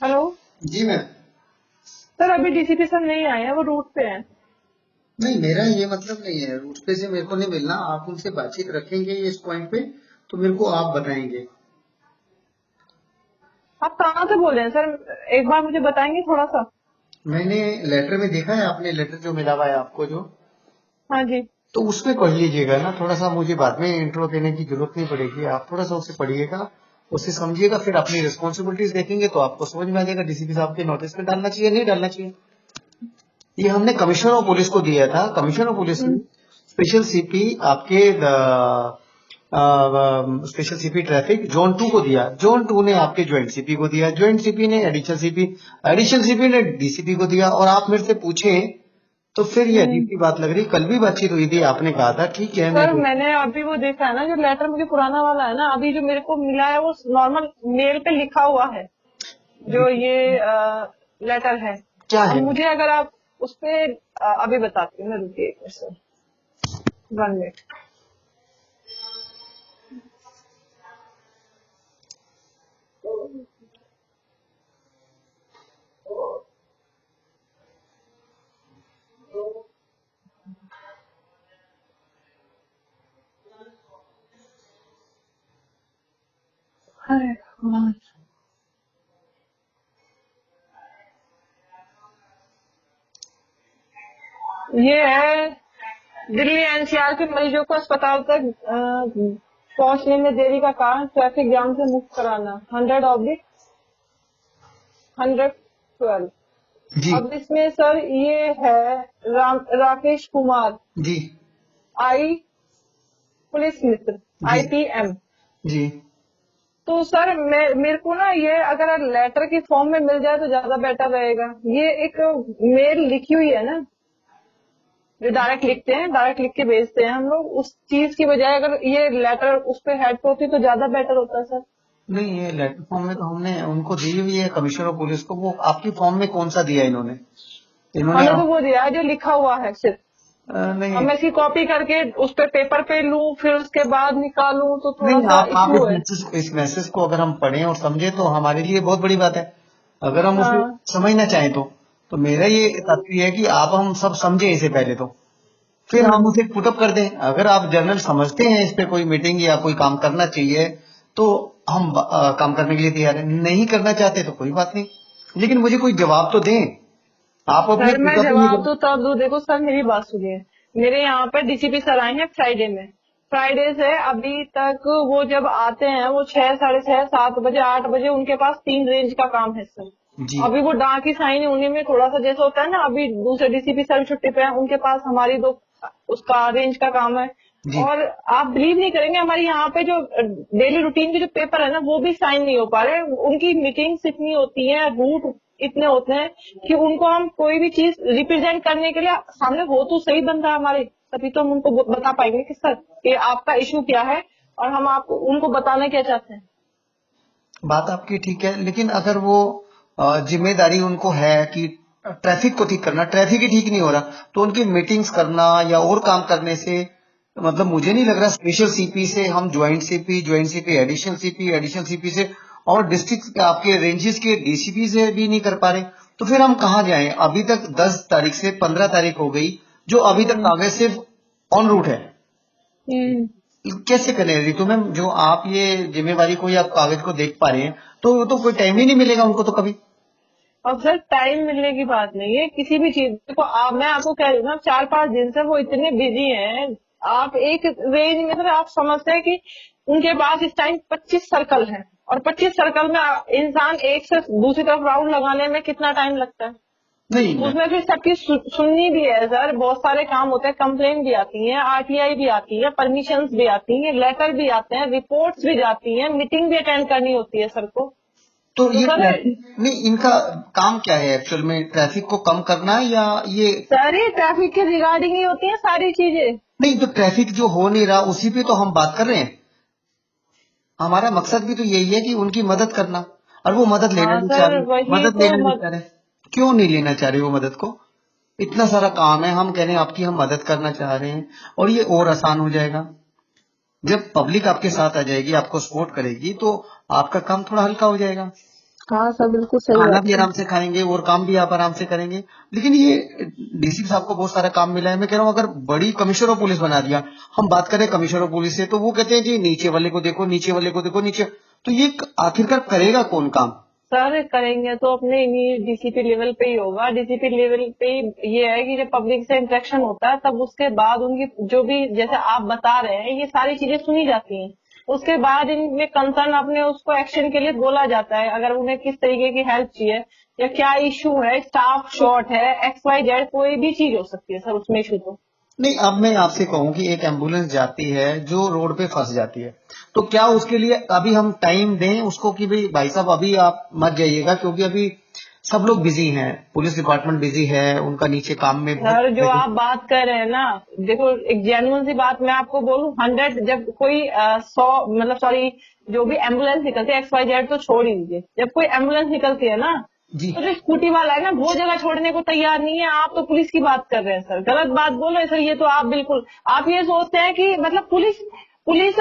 Hello. जी ma'am. Sir अभी DCP sir नहीं आए हैं, वो रूट पे हैं। नहीं, मेरा ये मतलब नहीं है, रूट पे से मेरे को नहीं मिलना। आप उनसे बातचीत रखेंगे इस पॉइंट पे तो मेरे को आप बताएंगे। आप कहाँ से बोल रहे हैं सर, एक बार मुझे बताएंगे थोड़ा सा। मैंने लेटर में देखा है, आपने लेटर जो मिला हुआ है आपको जो, हाँ जी। तो उसमें पढ़ लीजिएगा ना थोड़ा सा। मुझे बाद में इंट्रो देने की जरूरत नहीं पड़ेगी, आप थोड़ा सा उसे पढ़िएगा, उसे समझिएगा, फिर अपनी रिस्पॉन्सिबिलिटीज देखेंगे तो आपको समझ में आ जाएगा डीसीपी साहब के नोटिस में डालना चाहिए नहीं डालना चाहिए। ये हमने कमिश्नर ऑफ पुलिस को दिया था। कमिश्नर ऑफ पुलिस ने हम्म। स्पेशल सीपी आपके स्पेशल सीपी ट्रैफिक जोन 2 को दिया, जोन 2 ने आपके ज्वाइंट सीपी को दिया, ज्वाइंट सीपी ने एडिशनल सीपी ने डीसीपी को दिया। और आप मेरे से पूछे तो फिर ये अजीब हम्म। सी बात लग रही। कल भी बातचीत हुई थी, आपने कहा था ठीक है मैं सर मैंने अभी वो देखा है ना, जो लेटर मुझे पुराना वाला है ना, अभी जो मेरे को मिला है वो नॉर्मल मेल पे लिखा हुआ है, जो ये लेटर है। क्या अब है। मुझे अगर आप उस पे अभी बताती हूँ मैं, रुकिए एक मिनट सर, 1 मिनट। अरे भगवान। ये है, दिल्ली एनसीआर के मरीजों को अस्पताल तक पहुंचने में देरी का कारण ट्रैफिक जाम से मुक्त कराना, 100/112। जी अब इसमें सर ये है राकेश कुमार, जी आई पुलिस मित्र, जी आईपीएम। जी। तो सर मेरे को ना ये अगर लेटर की फॉर्म में मिल जाए तो ज्यादा बेटर रहेगा। ये एक मेल लिखी हुई है ना, जो डायरेक्ट लिखते हैं, डायरेक्ट लिख के भेजते हैं हम लोग, उस चीज की बजाय अगर ये लेटर उस पे हेड पे होती तो ज्यादा बेटर होता सर। नहीं, ये लेटर फॉर्म में तो हमने उनको दी हुई है कमिश्नर ऑफ पुलिस को। वो आपकी फॉर्म में कौन सा दिया इन्होंने। इन्होंने हमें तो वो दिया है जो लिखा हुआ है सिर्फ। अब नहीं मैं इसकी कॉपी करके उस पे पेपर पे लूं, फिर उसके बाद निकालूं, तो थोड़ा नहीं, सा आप इशू है। इस मैसेज को अगर हम पढ़ें और समझे तो हमारे लिए बहुत बड़ी बात है। अगर हम उसे हाँ समझना चाहें तो मेरा ये तात्पर्य है कि आप हम सब समझें इसे पहले, तो फिर हम उसे पुटअप कर दें। अगर आप जनरल समझते हैं इस पे कोई मीटिंग या कोई काम करना चाहिए तो हम काम करने के लिए तैयार हैं। नहीं करना चाहते तो कोई बात नहीं, लेकिन मुझे कोई जवाब तो दें। आप अपने सर, मैं पुटअप ही नहीं जवाब कर। तो तब दूं, देखो सर मेरी बात सुनिए। मेरे यहाँ पे डीसीपी सर आए हैं फ्राइडे में। फ्राइडे से अभी तक वो जब आते हैं वो 6, 6:30, 7 बजे, 8 बजे, उनके पास 3 रेंज का काम है सर। जी अभी वो डाक की साइन है, उन्हीं में थोड़ा सा जैसा होता है ना, अभी दूसरे डीसीपी सर छुट्टी पे हैं, उनके पास हमारी दो उसका रेंज का काम है। जी। और आप बिलीव नहीं करेंगे, हमारे यहाँ पे जो डेली रूटीन के जो पेपर है ना, वो भी साइन नहीं हो पा रहे। उनकी मीटिंग्स इतनी होती हैं, रूट इतने होते हैं कि उनको हम कोई भी चीज रिप्रेजेंट करने के लिए सामने हो तो सही बंदा हमारे, तभी तो हम उनको बता पाएंगे कि सर ये आपका इशू क्या है और हम आपको उनको बताना क्या चाहते हैं। बात आपकी ठीक है, लेकिन अगर वो जिम्मेदारी उनको है कि ट्रैफिक को ठीक करना, ट्रैफिक ही ठीक नहीं हो रहा तो उनकी मीटिंग्स करना या और काम करने से मतलब मुझे नहीं लग रहा स्पेशल सीपी से हम ज्वाइंट सीपी एडिशनल सीपी से और डिस्ट्रिक्ट आपके रेंजेस के डीसीपी से भी नहीं कर पा रहे, तो फिर हम कहाँ जाएं। अभी तक 10 तारीख से 15 तारीख हो गई, जो अभी तक हम्म। कागज सिर्फ ऑन रूट है। हम्म। कैसे करें रितु मैम, जो आप ये जिम्मेवारी को या आप कागज को देख पा रहे हैं तो वो तो कोई टाइम ही नहीं मिलेगा उनको तो कभी। अब सर टाइम मिलने की बात नहीं है किसी भी चीज को। मैं आपको कह रही हूँ ना, 4, 5 दिन से वो इतने बिजी हैं। आप एक रेंज में सर आप समझते हैं कि उनके पास इस टाइम 25 सर्कल है, और 25 सर्कल में इंसान एक से दूसरी तरफ राउंड लगाने में कितना टाइम लगता है। नहीं मैं उसमें फिर सबकी सुननी भी है सर, बहुत सारे काम होते हैं, कंप्लेन भी आती है, आरटीआई भी आती है, परमिशंस भी आती है, लेटर भी आते हैं, रिपोर्ट्स भी जाती है, मीटिंग भी अटेंड करनी होती है सर को। तो तो ये सर, ट्रैफिक नहीं, इनका काम क्या है एक्चुअल में, ट्रैफिक को कम करना या ये। सारी ट्रैफिक के रिगार्डिंग ही होती है सारी चीजें। नहीं, तो ट्रैफिक जो हो नहीं रहा उसी पे तो हम बात कर रहे हैं। हमारा मकसद भी तो यही है कि उनकी मदद करना, और वो मदद लेना हाँ नहीं चाह सर, रहे। वही मदद तो लेना नहीं चाह रहे, क्यों नहीं लेना चाह रहे वो मदद को। इतना सारा काम है, हम कह रहे हैं आपकी हम मदद करना चाह रहे हैं और ये और आसान हो जाएगा। जब पब्लिक आपके साथ आ जाएगी, आपको सपोर्ट करेगी तो आपका काम थोड़ा हल्का हो जाएगा। हाँ सर, बिल्कुल सही खाना बात भी है। आराम से खाएंगे और काम भी आप आराम से करेंगे। लेकिन ये डीसीपी साहब को बहुत सारा काम मिला है। मैं कह रहा हूँ अगर बड़ी कमिश्नर ऑफ पुलिस बना दिया, हम बात करें कमिश्नर ऑफ पुलिस से, तो वो कहते हैं जी नीचे वाले को देखो, नीचे वाले को देखो, नीचे। तो ये आखिरकार करेगा कौन काम? सर करेंगे तो अपने इन्हीं डीसीपी लेवल पे ही होगा। डीसीपी लेवल पे ही ये है कि जब पब्लिक से इंटरेक्शन होता है तब उसके बाद उनकी जो भी, जैसे आप बता रहे हैं, ये सारी चीजें सुनी जाती हैं। उसके बाद इनमें कंसर्न अपने उसको एक्शन के लिए बोला जाता है, अगर उन्हें किस तरीके की हेल्प चाहिए या क्या इशू है, स्टाफ शॉर्ट है, XYZ कोई भी चीज हो सकती है सर उसमें इशू तो। नहीं, अब मैं आपसे कहूं कि एक एम्बुलेंस जाती है जो रोड पे फंस जाती है, तो क्या उसके लिए अभी हम टाइम दें उसको कि भाई साहब अभी आप मत जाइएगा, क्योंकि अभी सब लोग बिजी हैं, पुलिस डिपार्टमेंट बिजी है, उनका नीचे काम में सर जो बहुत। आप बात कर रहे हैं ना, देखो एक जेन्युइन सी बात मैं आपको बोलूं, 100 जब कोई 100 मतलब सॉरी, जो भी एम्बुलेंस निकलती है, XYZ तो छोड़ ही दीजिए, जब कोई एम्बुलेंस निकलती है ना, जी तो जो स्कूटी वाला है ना वो जगह छोड़ने को तैयार नहीं है। आप तो पुलिस की बात कर रहे हैं सर, गलत बात बोल रहे हैं सर। ये तो आप बिल्कुल, आप ये सोचते हैं कि मतलब पुलिस पुलिस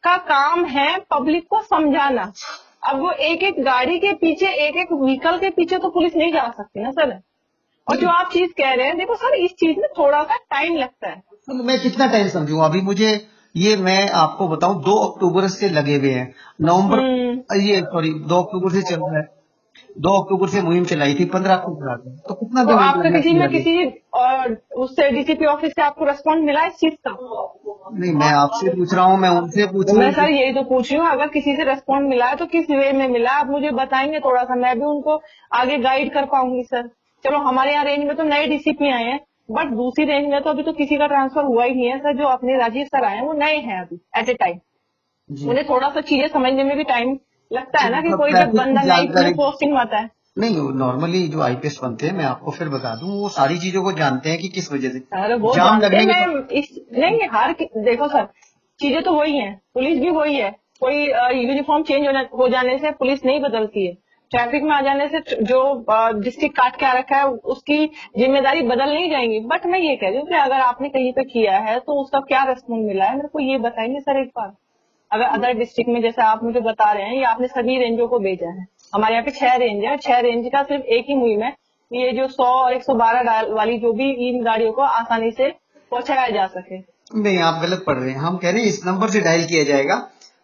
का काम है पब्लिक को समझाना। अब वो एक एक गाड़ी के पीछे, एक एक व्हीकल के पीछे तो पुलिस नहीं जा सकती ना सर। और जो आप चीज कह रहे हैं, देखो सर इस चीज में थोड़ा सा टाइम लगता है। तो मैं कितना टाइम समझूं अभी मुझे? ये मैं आपको बताऊं 2 अक्टूबर से लगे हुए हैं, हम्म। नवंबर, ये सॉरी 2 अक्टूबर से चल रहा है। 2 अक्टूबर से मुहिम चलाई थी, 15 अक्टूबर आ गए, तो कितना तो दिन आपका एम्बुलेंस किसी में में लगे? किसी और उससे डीसीपी ऑफिस से आपको रेस्पॉन्स मिला इस चीज का? नहीं, मैं आपसे पूछ रहा हूँ, मैं उनसे तो पूछूं मैं कि सर यही तो पूछ रही हूँ, अगर किसी से रेस्पॉन्स मिला है तो किस वे में मिला है, आप मुझे बताएंगे थोड़ा सा, मैं भी उनको आगे गाइड कर पाऊंगी सर। चलो हमारे यहाँ रेंज में तो नए डीसीपी आए हैं, बट दूसरी रेंज में तो अभी तो किसी का ट्रांसफर हुआ ही नहीं है सर। जो अपने राजीव सर आए हैं वो नए हैं अभी एट ए टाइम। जी, उन्हें थोड़ा सा चीजें समझने में भी टाइम लगता है तो ना, कि मतलब कोई जब ट्रैफिक की बंदा नई न्यू जानकारी पोस्टिंग में आता है। नहीं, नॉर्मली जो आईपीएस बनते हैं, मैं आपको फिर बता दूं, वो सारी चीजों को जानते हैं कि किस वजह से अरे वो जाम जानते हैं, लगने के मैं इस नहीं हर देखो सर, चीजें तो वही हैं, पुलिस भी वही है। कोई यूनिफॉर्म चेंज हो जाने से पुलिस नहीं बदलती है, ट्रैफिक में आ जाने से जो डिस्ट्रिक्ट काट के आ रखा है उसकी जिम्मेदारी बदल नहीं जाएंगी। बट मैं ये कह रही हूँ कि अगर आपने कहीं पे किया है तो उसका क्या रिस्पॉन्स मिला है, मेरे को ये बताएंगे सर एक बार। अगर अदर डिस्ट्रिक्ट में जैसे आप मुझे बता रहे हैं, ये आपने सभी रेंजों को भेजा है, हमारे यहाँ पे 6 रेंज है, 6 रेंज का सिर्फ एक ही मुहिम है, ये जो 100 और 112 वाली जो भी इन गाड़ियों को आसानी से पहुंचाया जा सके। नहीं, आप गलत पढ़ रहे हैं। हम कह रहे हैं इस नंबर से डायल किया जाएगा,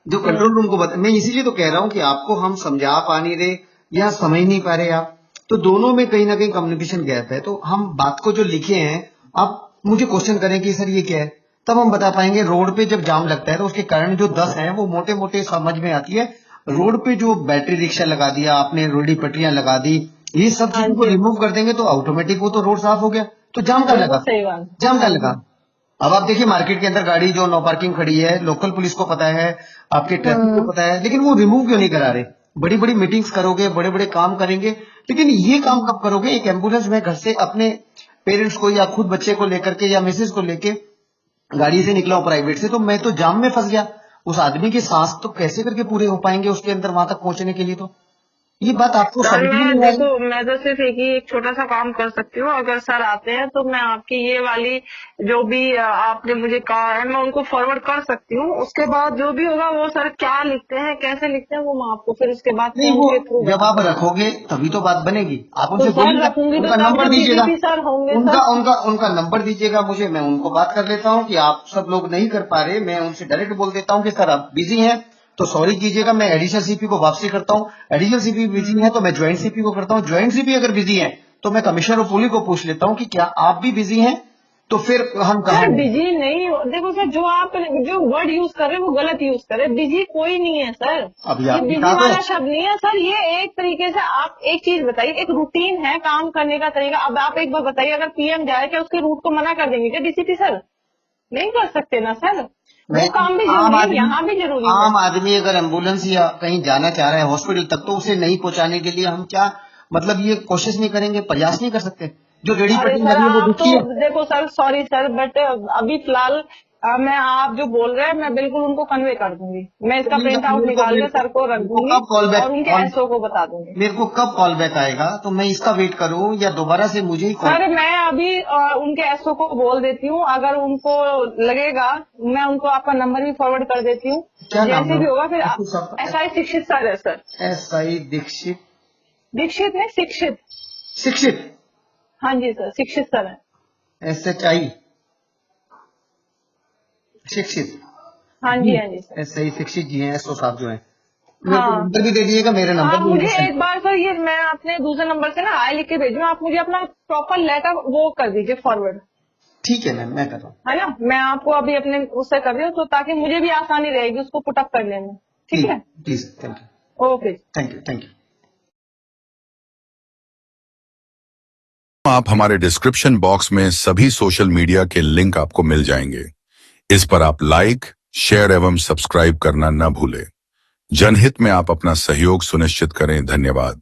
जो हम्म। कंट्रोल रूम को बता। मैं इसीलिए तो कह रहा हूँ कि आपको हम समझा पा नहीं रहे या समझ नहीं पा रहे आप, तो दोनों में कहीं ना कहीं कम्युनिकेशन गैप है। तो हम बात को जो लिखे हैं, आप मुझे क्वेश्चन करें कि सर ये क्या है, तब हम बता पाएंगे। रोड पे जब जाम लगता है तो उसके कारण जो 10 है वो मोटे मोटे समझ में आती है। रोड पे जो बैटरी रिक्शा लगा दिया आपने, रोडी पटरियां लगा दी, ये सब हाँ चीजों को जी, रिमूव कर देंगे तो ऑटोमेटिक वो तो रोड साफ हो गया। तो जाम का बिल्कुल लगा, सही बात। जाम का हाँ लगा। जी। अब आप देखिए मार्केट के अंदर गाड़ी जो नो पार्किंग खड़ी है, लोकल पुलिस को पता है, आपके ट्रैफिक को पता है, लेकिन वो रिमूव क्यों नहीं करा रहे? बड़ी बड़ी मीटिंग्स करोगे, बड़े बड़े काम करेंगे, लेकिन ये काम कब करोगे? एक एम्बुलेंस में घर से अपने पेरेंट्स को या खुद बच्चे को लेकर के या मिसेज को लेके गाड़ी से निकला हूं प्राइवेट से, तो मैं तो जाम में फंस गया। उस आदमी के सांस तो कैसे करके पूरे हो पाएंगे उसके अंदर वहां तक पहुंचने के लिए? तो ये बात आपको सर समझ में मैं नहीं आई? देखो, मैं तो सिर्फ एक छोटा सा काम कर सकती हूँ, अगर सर आते हैं तो मैं आपकी ये वाली जो भी आपने मुझे कहा है मैं उनको फॉरवर्ड कर सकती हूँ। उसके बाद जो भी होगा वो सर क्या लिखते हैं कैसे लिखते हैं वो मैं आपको फिर उसके बाद नहीं, फोन वो के थ्रू जब बता आप दूंगी। रखोगे तभी तो बात बनेगी। आप तो उनसे सर बोलिएगा, रखूंगी तो उनका तब नंबर जब दीजिएगा, डीसीपी सर होंगे उनका सर। उनका उनका नंबर दीजिएगा मुझे, मैं उनको बात कर लेता हूँ कि आप सब लोग नहीं कर पा रहे। मैं उनसे डायरेक्ट बोल देता हूँ कि सर आप बिजी हैं तो सॉरी कीजिएगा, मैं एडिशनल सीपी को वापसी करता हूँ। एडिशनल सीपी बिजी है तो मैं ज्वाइंट सीपी को करता हूँ। ज्वाइंट सीपी अगर बिजी है तो मैं कमिश्नर ऑफ पुलिस को पूछ लेता हूँ कि क्या आप भी बिजी हैं, तो फिर हम कहाँ सर हैं? बिजी नहीं देखो सर, जो आप जो वर्ड यूज कर रहे हैं वो गलत यूज कर रहे हैं। बिजी कोई नहीं है सर, अभी ये आपने बिजी कहा तो वाला शब्द नहीं है सर। ये एक तरीके से, आप एक चीज बताइए, एक रूटीन है काम करने का तरीका। अब आप एक बार बताइए, अगर पीएम जाए क्या उसके रूट को मना कर देंगे क्या डीसीपी सर? नहीं कर सकते ना सर, वो मैं काम भी आम जरूरी है, आदमी यहाँ भी जरूरी है। आम आदमी अगर एम्बुलेंस या कहीं जाना चाह रहा है हॉस्पिटल तक, तो उसे नहीं पहुंचाने के लिए हम क्या मतलब ये कोशिश नहीं करेंगे, प्रयास नहीं कर सकते? जो रेडी अरे पट्टी सर लगी है वो आप तो दुखी है। देखो सर, सॉरी सर, बट अभी फिलहाल मैं, आप जो बोल रहे हैं मैं बिल्कुल उनको कन्वे कर दूंगी। मैं तो इसका प्रिंट आउट निकाल के सर को रख मेरे को दूंगी कब कॉल बैक और उनके कॉल एसओ को बता दूंगी। मेरे को कब कॉल बैक आएगा? तो मैं इसका वेट करूं या दोबारा से मुझे ही कॉल? सर मैं अभी उनके एसओ को बोल देती हूँ, अगर उनको लगेगा मैं उनको आपका नंबर भी फॉरवर्ड कर देती हूँ। क्या नाम जैसे है भी होगा फिर उसको? SI शिक्षित सर है सर। SI दीक्षित दीक्षित ने शिक्षित। शिक्षित, हाँ जी सर, शिक्षित सर है। SHI शिक्षित। हाँ जी हाँ जी सर। SI शिक्षित जी हैं, SO साहब जो हैं। मेरे को हाँ नंबर भी दे दीजिएगा, मेरे आप नंबर भी मुझे उनको एक बार सर, ये मैं अपने दूसरे नंबर से ना हाय लिख के भेजूँ, आप मुझे अपना प्रॉपर लेटर वो कर दीजिए फॉरवर्ड, ठीक है मैम, मैं कर रहा हूँ। है ना। मैं आपको अभी अपने उससे कर रही हूँ, तो ताकि मुझे भी आसानी रहेगी उसको पुटअप करने में। ठीक है, please, thank you, okay. Thank you, thank you. आप हमारे डिस्क्रिप्शन बॉक्स में सभी सोशल मीडिया के लिंक आपको मिल जाएंगे। इस पर आप लाइक, शेयर एवं सब्सक्राइब करना न भूलें। जनहित में आप अपना सहयोग सुनिश्चित करें। धन्यवाद।